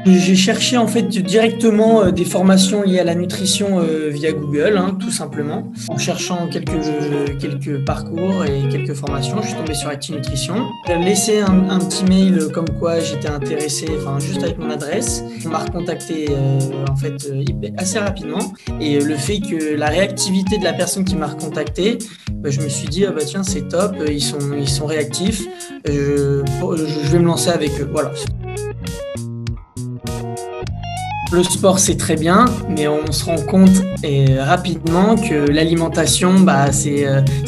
J'ai cherché en fait directement des formations liées à la nutrition via Google, hein, tout simplement. En cherchant quelques parcours et quelques formations, je suis tombé sur Active Nutrition. J'ai laissé un petit mail comme quoi j'étais intéressé, enfin juste avec mon adresse. On m'a recontacté en fait assez rapidement. Et le fait que la réactivité de la personne qui m'a recontacté, je me suis dit ah bah tiens c'est top, ils sont réactifs, je vais me lancer avec eux. Voilà. Le sport, c'est très bien, mais on se rend compte rapidement que l'alimentation, c'est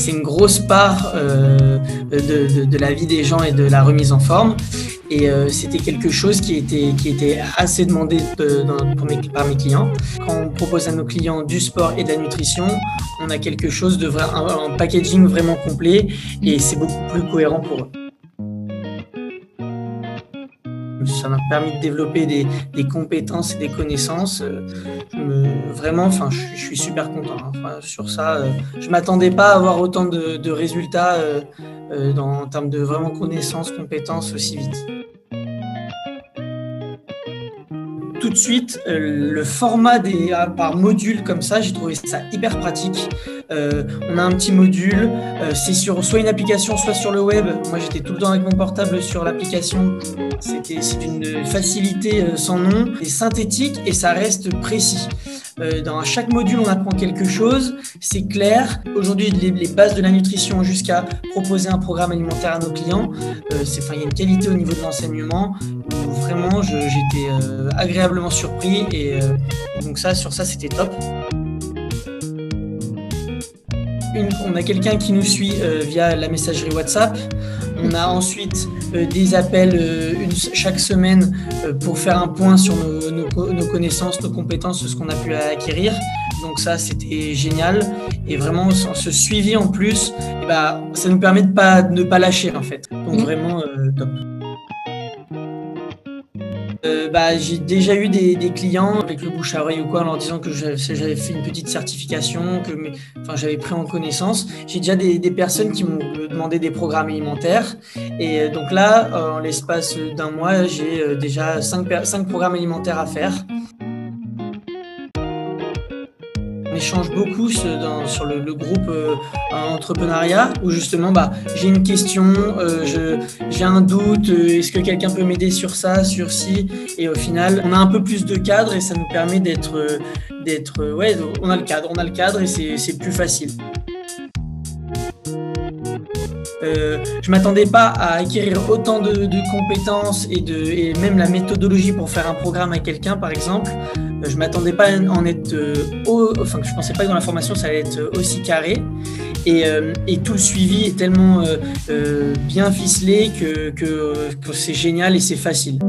une grosse part de la vie des gens et de la remise en forme. Et c'était quelque chose qui était assez demandé par mes clients. Quand on propose à nos clients du sport et de la nutrition, on a quelque chose un packaging vraiment complet et c'est beaucoup plus cohérent pour eux. Ça m'a permis de développer des compétences et des connaissances. Je suis super content. Sur ça, je ne m'attendais pas à avoir autant de résultats en termes de vraiment connaissances, compétences aussi vite. Tout de suite, le format par module comme ça, j'ai trouvé ça hyper pratique. On a un petit module, c'est sur soit une application, soit sur le web. Moi, j'étais tout le temps avec mon portable sur l'application. C'est une facilité sans nom, c'est synthétique et ça reste précis. Dans chaque module, on apprend quelque chose, c'est clair. Aujourd'hui, les bases de la nutrition jusqu'à proposer un programme alimentaire à nos clients, il y a une qualité au niveau de l'enseignement où vraiment j'étais agréablement surpris et donc sur ça, c'était top. On a quelqu'un qui nous suit via la messagerie WhatsApp. On a ensuite des appels chaque semaine pour faire un point sur nos connaissances, nos compétences, ce qu'on a pu acquérir. Donc ça, c'était génial. Et vraiment, ce suivi en plus, ça nous permet de ne pas lâcher en fait. Donc vraiment top. J'ai déjà eu des clients avec le bouche à oreille ou quoi en leur disant que j'avais fait une petite certification, j'avais pris en connaissance. J'ai déjà des personnes qui m'ont demandé des programmes alimentaires et donc là, en l'espace d'un mois, j'ai déjà 5 programmes alimentaires à faire. On échange beaucoup sur le groupe entrepreneuriat où justement j'ai une question, j'ai un doute, est-ce que quelqu'un peut m'aider sur ça, sur ci, et au final on a un peu plus de cadre et ça nous permet on a le cadre et c'est plus facile. Je m'attendais pas à acquérir autant de compétences et même la méthodologie pour faire un programme à quelqu'un par exemple. Je m'attendais pas à en être je pensais pas que dans la formation ça allait être aussi carré et tout le suivi est tellement bien ficelé que c'est génial et c'est facile.